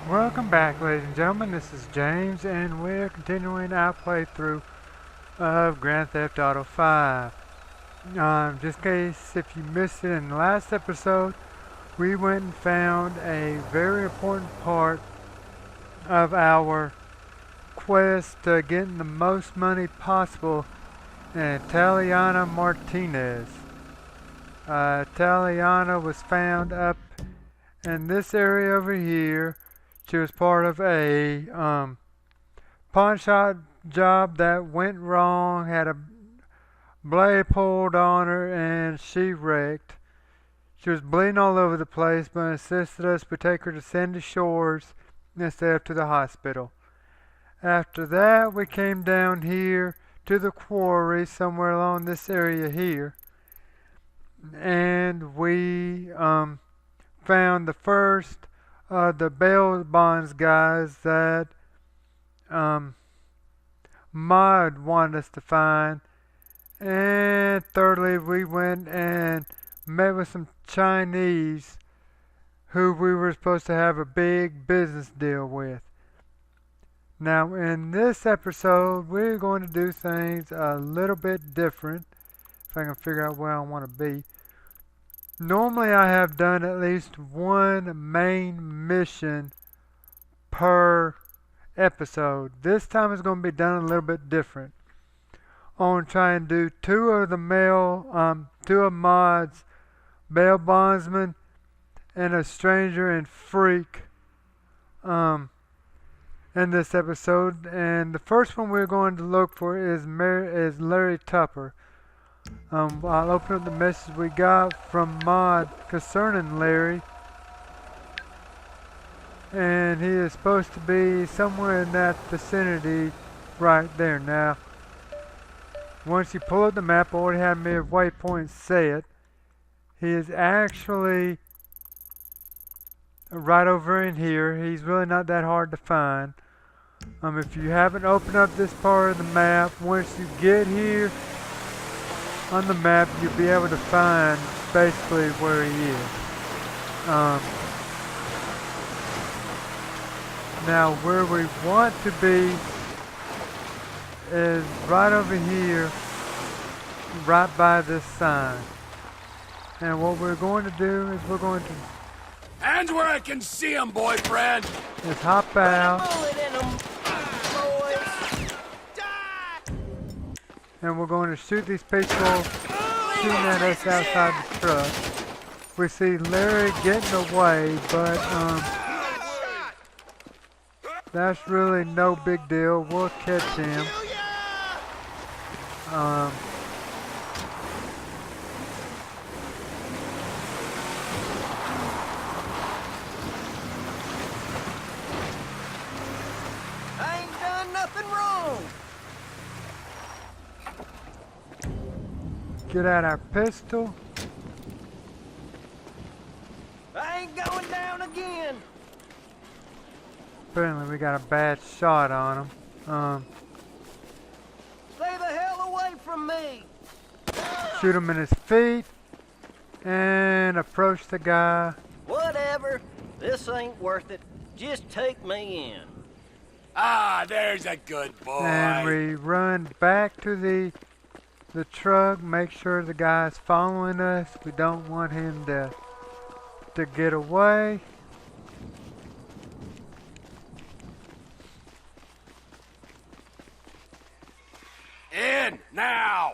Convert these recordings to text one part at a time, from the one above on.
Welcome back, ladies and gentlemen. This is James, and we're continuing our playthrough of Grand Theft Auto 5. Just in case if you missed it in the last episode, we went and found a very important part of our quest to getting the most money possible in Taliana Martinez. Taliana was found up in this area over here. She was part of a pawn shop job that went wrong, had a blade pulled on her, and she wrecked. She was bleeding all over the place, but insisted us we take her to Sandy Shores instead of to the hospital. After that, we came down here to the quarry somewhere along this area here, and we found the first the bail bonds guys that Mod wanted us to find. And thirdly, we went and met with some Chinese who we were supposed to have a big business deal with. Now, in this episode, we're going to do things a little bit different. If I can figure out where I want to be. Normally I have done at least one main mission per episode. This time it's going to be done a little bit different. I want to try and do two of Mod's bail bondsmen and a stranger and freak in this episode. And the first one we're going to look for is Larry Tupper. I'll open up the message we got from Mod concerning Larry. And he is supposed to be somewhere in that vicinity right there. Now, once you pull up the map, I already have me a waypoint set. He is actually right over in here. He's really not that hard to find. If you haven't opened up this part of the map, once you get here, on the map, you'll be able to find basically where he is. Now, where we want to be is right over here, right by this sign. And what we're going to do is we're going to... Hands where I can see him, boyfriend! Just hop out. And we're going to shoot these people shooting at us outside the truck. We see Larry getting away, but that's really no big deal. We'll catch him. I ain't done nothing wrong. Get out our pistol. I ain't going down again. Apparently we got a bad shot on him. Stay the hell away from me. Shoot him in his feet. And approach the guy. Whatever. This ain't worth it. Just take me in. Ah, there's a good boy. And we run back to the truck, make sure the guy's following us. We don't want him to get away. In, now!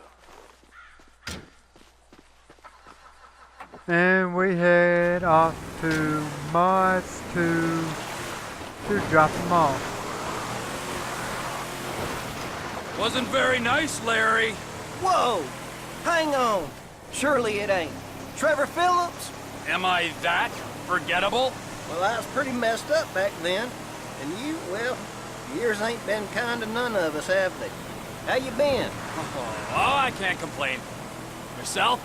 And we head off to Mods to drop him off. Wasn't very nice, Larry. Whoa! Hang on. Surely it ain't. Trevor Phillips? Am I that forgettable? Well, I was pretty messed up back then. And you, well, years ain't been kind to none of us, have they? How you been? Oh, I can't complain. Yourself?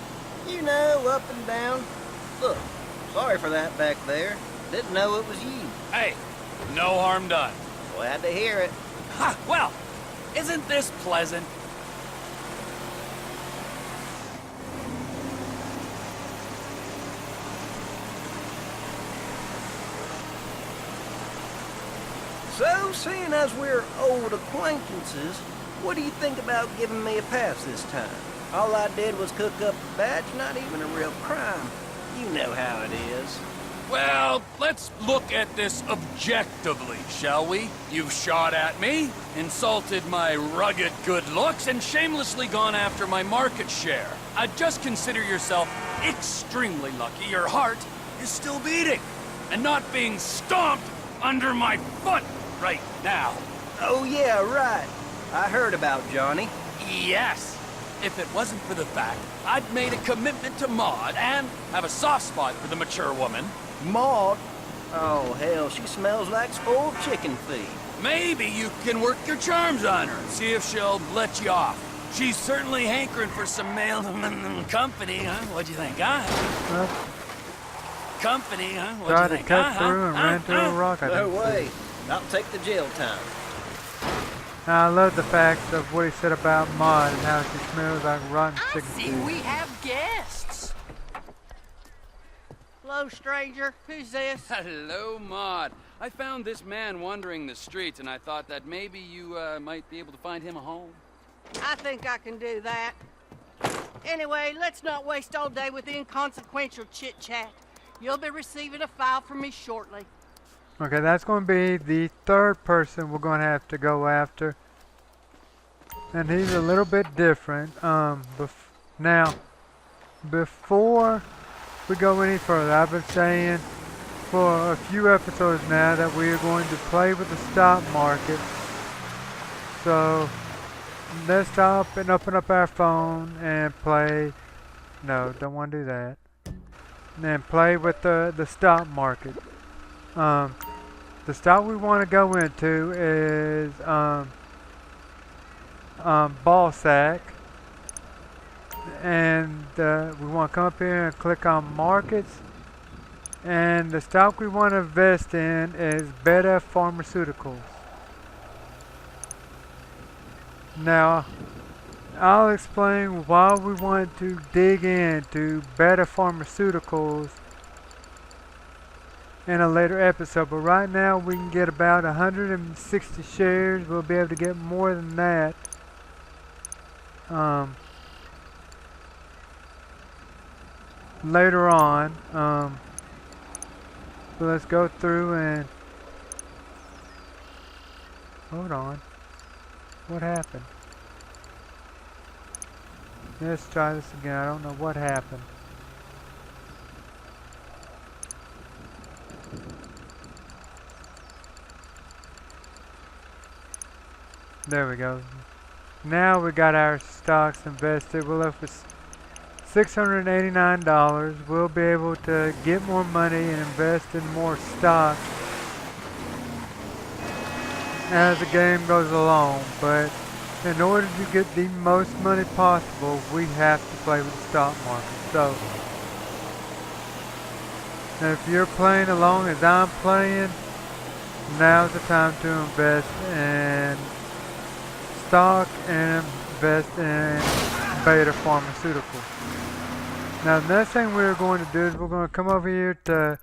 You know, up and down. Look, sorry for that back there. Didn't know it was you. Hey, no harm done. Glad to hear it. Ha, well, isn't this pleasant? So, seeing as we're old acquaintances, what do you think about giving me a pass this time? All I did was cook up a badge, not even a real crime. You know how it is. Well, let's look at this objectively, shall we? You've shot at me, insulted my rugged good looks, and shamelessly gone after my market share. I'd just consider yourself extremely lucky your heart is still beating, and not being stomped under my foot right now. Oh yeah, right. I heard about Johnny. Yes. If it wasn't for the fact I'd made a commitment to Maud and have a soft spot for the mature woman. Maud? Oh hell, she smells like spoiled chicken feed. Maybe you can work your charms on her and see if she'll let you off. She's certainly hankering for some male company, huh? What'd you think, huh? Company, huh? What'd Tried you to think, cut through and ran to a rock. I No didn't way. see. I'll take the jail time. I love the fact of what he said about Maud and how she smells like rotten I chicken see feed. we have guests. Hello, stranger. Who's this? Hello, Maud. I found this man wandering the streets, and I thought that maybe you might be able to find him a home. I think I can do that. Anyway, let's not waste all day with inconsequential chit-chat. You'll be receiving a file from me shortly. Okay, that's going to be the third person we're going to have to go after. And he's a little bit different. Now, before we go any further, I've been saying for a few episodes now that we are going to play with the stock market. So, let's stop and open up our phone and play. No, don't want to do that. And then play with the stock market. The stock we want to go into is ball sack, and we want to come up here and click on markets, and the stock we want to invest in is Beta Pharmaceuticals. Now, I'll explain why we want to dig into Beta Pharmaceuticals in a later episode, but right now we can get about 160 shares. We'll be able to get more than that. Later on. So let's go through and hold on. What happened? Let's try this again. I don't know what happened. There we go. Now we got our stocks invested. We're left with $689. We'll be able to get more money and invest in more stocks as the game goes along. But in order to get the most money possible, we have to play with the stock market. So, if you're playing along as I'm playing, now's the time to invest in stock and invest in Beta Pharmaceuticals. Now the next thing we're going to do is we're going to come over here to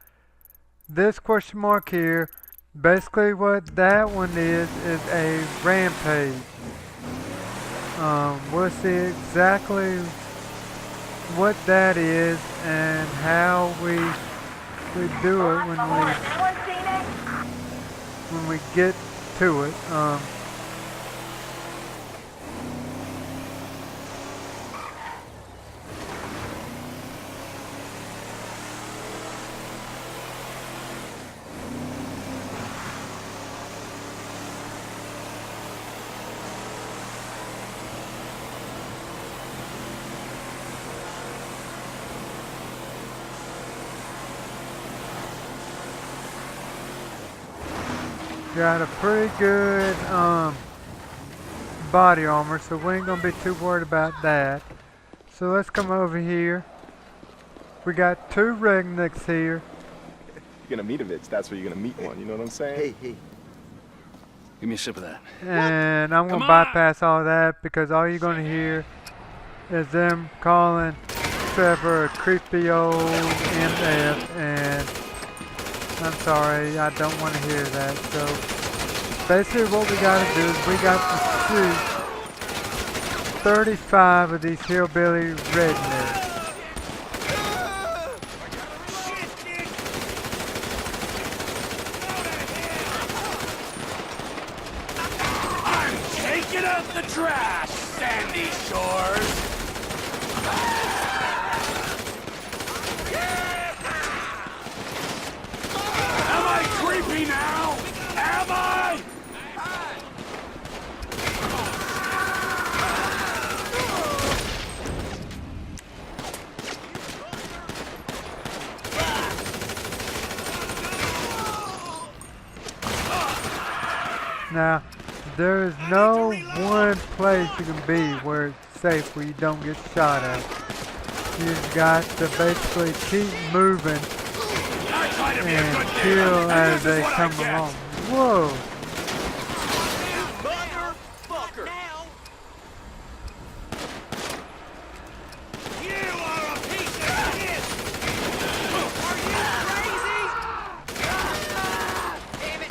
this question mark here. Basically what that one is a Rampage. We'll see exactly what that is and how we do it when we get to it. Got a pretty good body armor, so we ain't gonna be too worried about that. So let's come over here. We got two rednecks here. You're gonna meet a bitch, that's where you're gonna meet one, you know what I'm saying? Hey. Give me a sip of that. And I'm gonna Come on. bypass all that because all you're gonna hear is them calling Trevor a creepy old MF, and I'm sorry, I don't want to hear that. So basically what we gotta do is we got to shoot 35 of these hillbilly rednecks. I'm taking out the trash, Sandy Shores! Am I creepy now? Am I? Now, there is no one place you can be where it's safe where you don't get shot at. You've got to basically keep moving and kill as they come along. Whoa! Motherfucker! You are a piece of shit!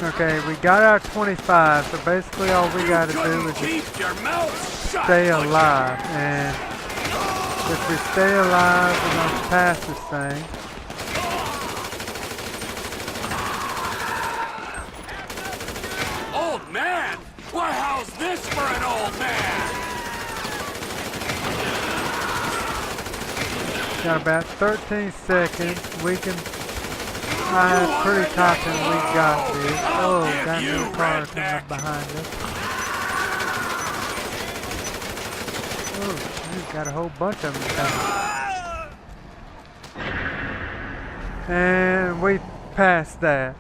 Okay, we got our 25, so basically all we gotta do is just Keep your mouth shut! stay alive. And if we stay alive, we're gonna pass this thing. Old man? Why, how's this for an old man? Got about 13 seconds. We can. I'm pretty confident we got this. Oh, got another car coming up behind us. Oh, you got a whole bunch of them coming. And we passed that.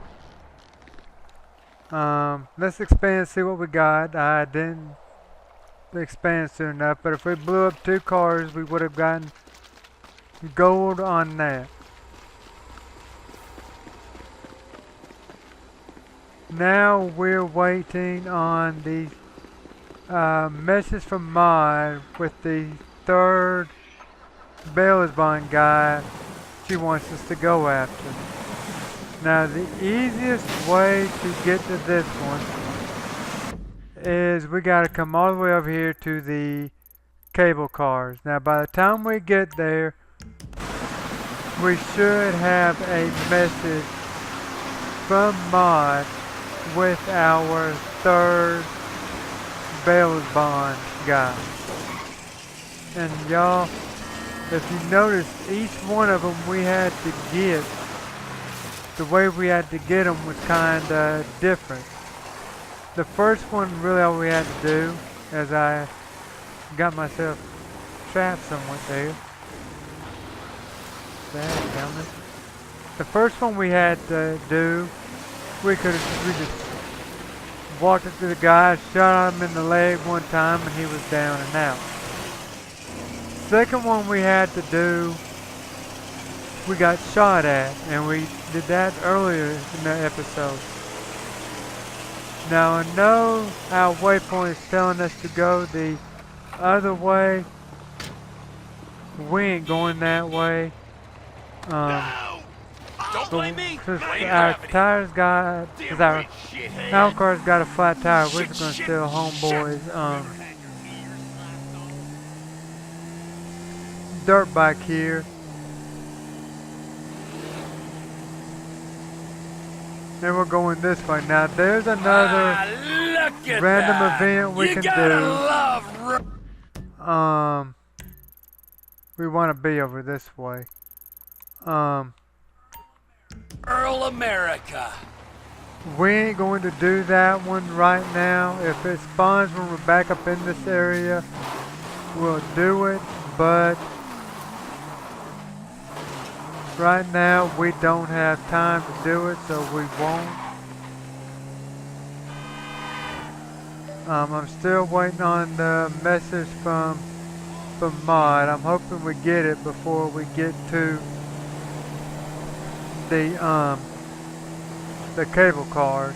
Let's expand and see what we got. I didn't expand soon enough, but if we blew up 2 cars, we would have gotten gold on that. Now we're waiting on the message from Mod with the 3rd Bailey's guy she wants us to go after. Now the easiest way to get to this one is we gotta come all the way over here to the cable cars. Now by the time we get there, we should have a message from Mod with our 3rd Bailey's guy. And y'all, if you notice, each one of them we had to get, the way we had to get them was kinda different. The first one, really all we had to do, as I got myself trapped somewhat there. The first one we had to do, we just walked up to the guy, shot him in the leg one time, and he was down and out. Second one we had to do, we got shot at, and we did that earlier in the episode. Now I know our waypoint is telling us to go the other way. We ain't going that way. Don't blame me! Our tires got, our car's got a flat tire. We're just gonna steal homeboys dirt bike here. And we're going this way. Now there's another random event we can do. We want to be over this way. Earl America. We ain't going to do that one right now. If it spawns when we're back up in this area, we'll do it. But right now we don't have time to do it, so we won't. I'm still waiting on the message from Mod. I'm hoping we get it before we get to the cable cars.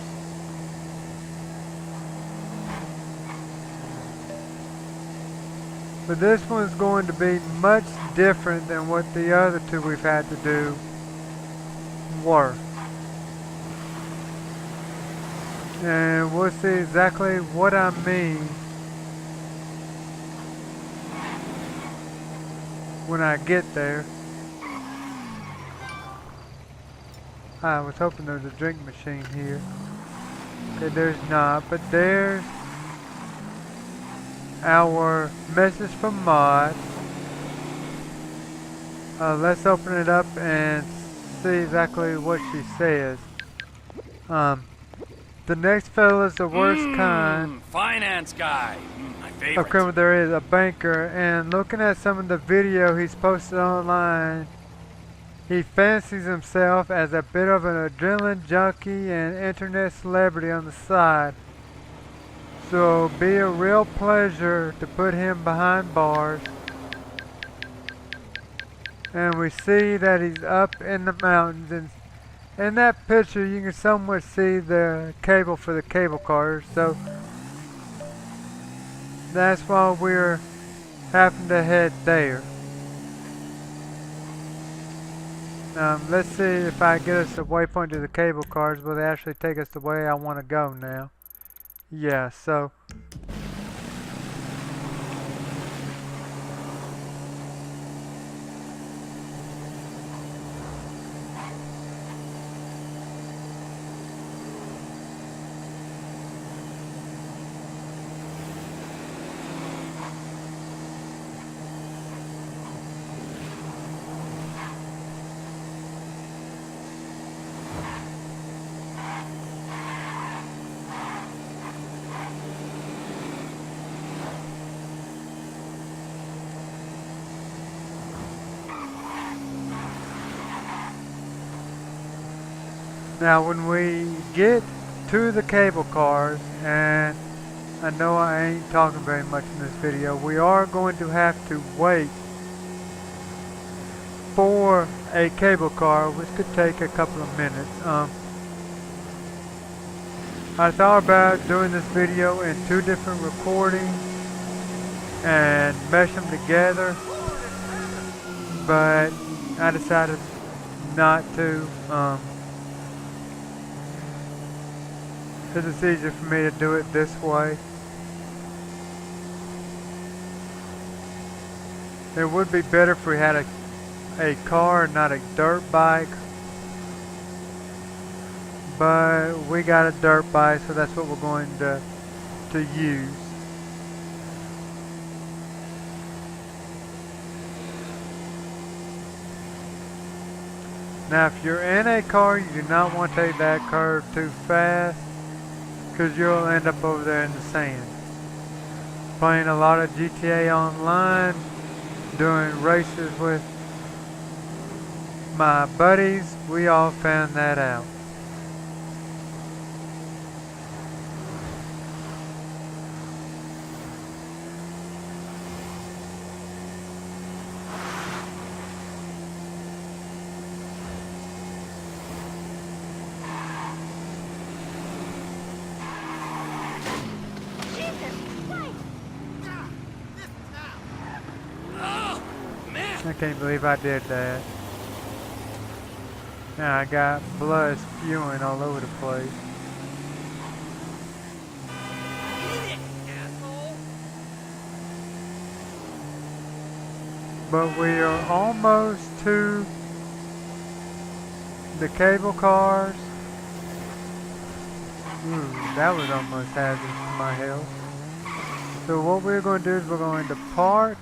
But this one's going to be much different than what the other two we've had to do were. And we'll see exactly what I mean when I get there. I was hoping there was a drink machine here. Okay, there's not, but there's our message from Maud. Let's open it up and see exactly what she says. The next fella's the worst kind Finance guy. My of favorite. criminal there is, a banker, and looking at some of the video he's posted online, he fancies himself as a bit of an adrenaline junkie and internet celebrity on the side. So it'll be a real pleasure to put him behind bars. And we see that he's up in the mountains, and in that picture you can somewhat see the cable for the cable cars, so that's why we're having to head there. Let's see if I get us a waypoint to the cable cars. Will they actually take us the way I want to go now? Yeah, so now when we get to the cable cars, and I know I ain't talking very much in this video, we are going to have to wait for a cable car, which could take a couple of minutes. I thought about doing this video in 2 different recordings and mesh them together, but I decided not to. It's easier for me to do it this way. It would be better if we had a car and not a dirt bike, but we got a dirt bike, so that's what we're going to use. Now if you're in a car, you do not want to take that curve too fast, because you'll end up over there in the sand. Playing a lot of GTA Online, doing races with my buddies, we all found that out. I can't believe I did that. Now I got blood spewing all over the place. But we are almost to the cable cars. Ooh, that was almost hazardous to my health. So what we're going to do is we're going to park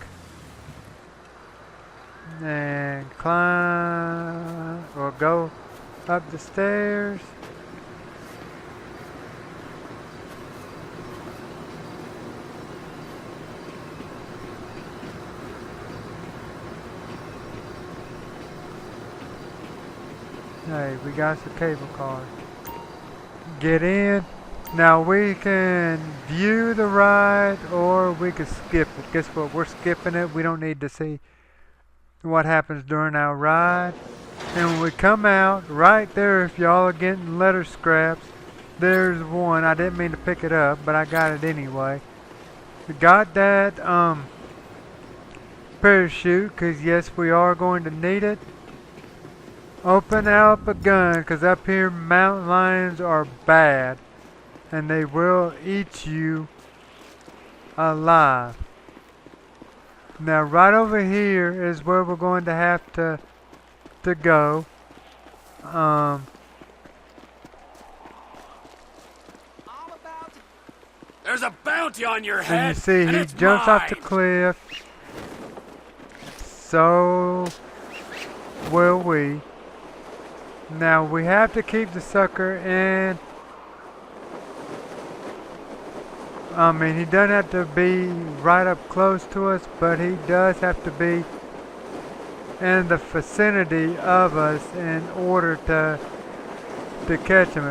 and climb or go up the stairs. Hey, we got some cable cars. Get in. Now we can view the ride or we can skip it. Guess what? We're skipping it. We don't need to see what happens during our ride. And when we come out, right there, if y'all are getting letter scraps, there's one. I didn't mean to pick it up, but I got it anyway. We got that parachute, because yes, we are going to need it. Open up a gun, because up here mountain lions are bad. and they will eat you alive. Now right over here is where we're going to have to go. There's a bounty on your And head, you see and he it's jumps off the mine. cliff. So will we. Now we have to keep the sucker in. I mean, he doesn't have to be right up close to us, but he does have to be in the vicinity of us in order to catch him.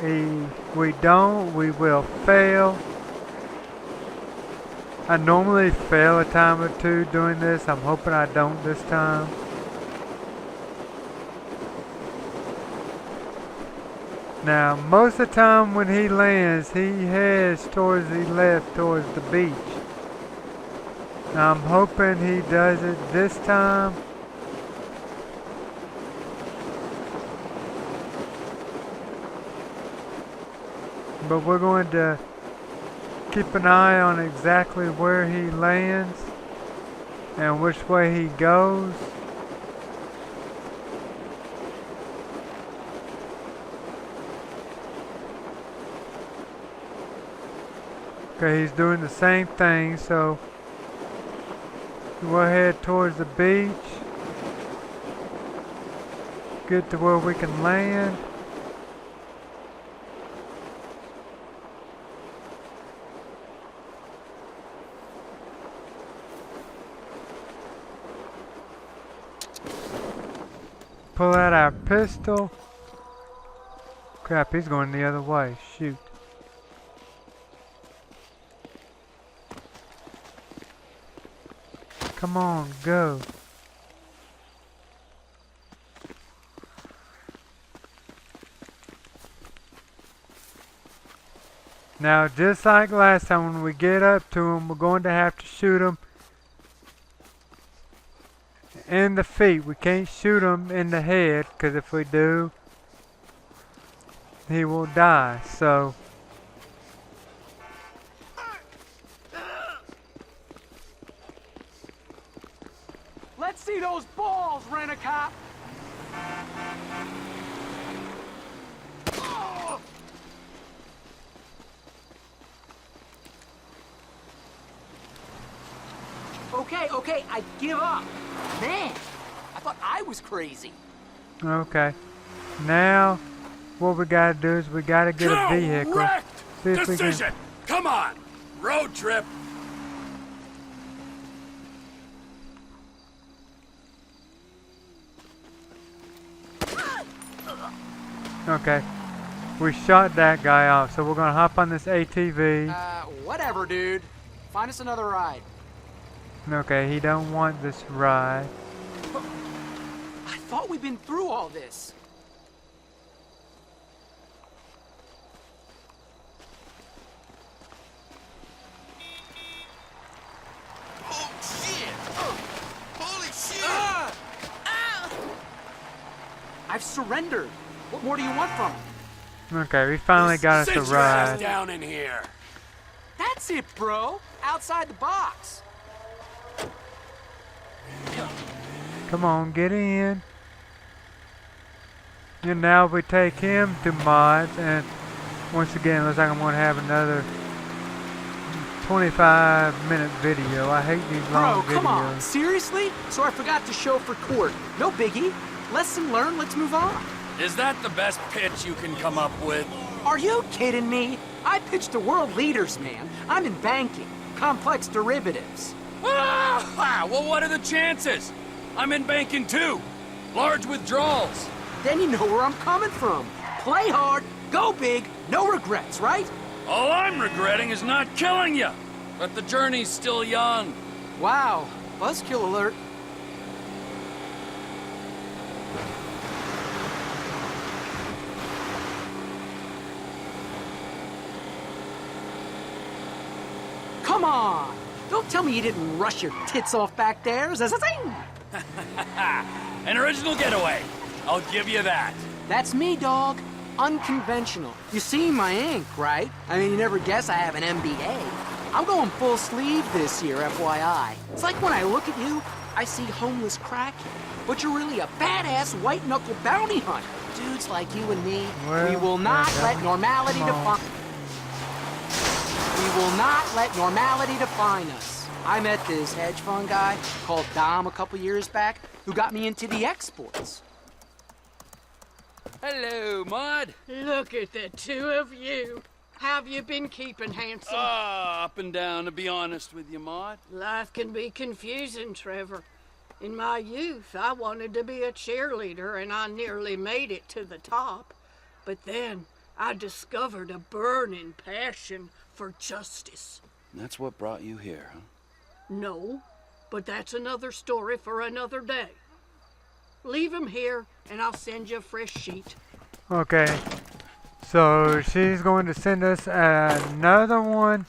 If we don't, we will fail. I normally fail a time or two doing this. I'm hoping I don't this time. Now, most of the time when he lands, he heads towards the left, towards the beach. Now, I'm hoping he does it this time. But we're going to keep an eye on exactly where he lands and which way he goes. Okay, he's doing the same thing, so we'll head towards the beach. Get to where we can land. Pull out our pistol. Crap, he's going the other way. Shoot. Come on, go. Now, just like last time, when we get up to him, we're going to have to shoot him in the feet. We can't shoot him in the head, because if we do, he will die. So let's see those balls, Rent-A-Cop! Okay, I give up. Man, I thought I was crazy. okay. Now, what we gotta do is we gotta get a vehicle. Correct See if we can. decision. Come on, road trip. Okay. We shot that guy off, so we're gonna hop on this ATV. Whatever, dude. Find us another ride. Okay, he don't want this ride. I thought we'd been through all this. Oh, shit! Holy shit! I've surrendered. What more do you want from me? Okay, we finally got us Sit a your ass ride. down in here. That's it, bro. Outside the box. Come on, get in. And now we take him to mods, and once again, looks like I'm gonna have another 25-minute video. I hate these long Bro, come on. videos. Seriously? So I forgot to show for court. No biggie. Lesson learned. Let's move on. Is that the best pitch you can come up with? Are you kidding me? I pitch to world leaders, man. I'm in banking. Complex derivatives. Ah, well, what are the chances? I'm in banking too. Large withdrawals. Then you know where I'm coming from. Play hard, go big, no regrets, right? All I'm regretting is not killing you. But the journey's still young. Wow. Buzzkill alert. Come on! Don't tell me you didn't rush your tits off back there. Zing! An original getaway. I'll give you that. That's me, dog. unconventional. You see my ink, right? I mean, you never guess I have an MBA. I'm going full sleeve this year, FYI. It's like when I look at you, I see homeless crackhead, but you're really a badass white-knuckle bounty hunter. Dudes like you and me, we will not let normality define... We will not let normality define us. I met this hedge fund guy called Dom a couple years back who got me into the exports. Hello, Maud. Look at the two of you. How have you been keeping, handsome? Up and down, to be honest with you, Maud. Life can be confusing, Trevor. In my youth, I wanted to be a cheerleader, and I nearly made it to the top. But then I discovered a burning passion for justice. That's what brought you here, huh? No, but that's another story for another day. Leave him here, and I'll send you a fresh sheet. Okay. So she's going to send us another one.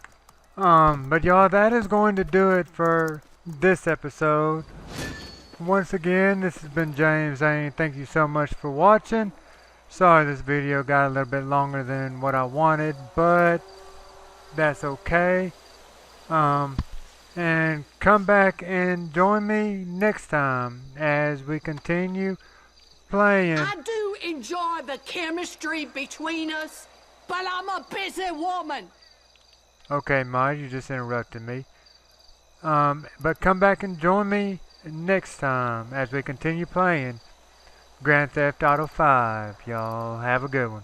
But y'all, that is going to do it for this episode. Once again, this has been James saying thank you so much for watching. Sorry this video got a little bit longer than what I wanted, but that's okay. And come back and join me next time as we continue playing. I do enjoy the chemistry between us, but I'm a busy woman. Okay, Ma, you just interrupted me. But come back and join me next time as we continue playing Grand Theft Auto 5. Y'all have a good one.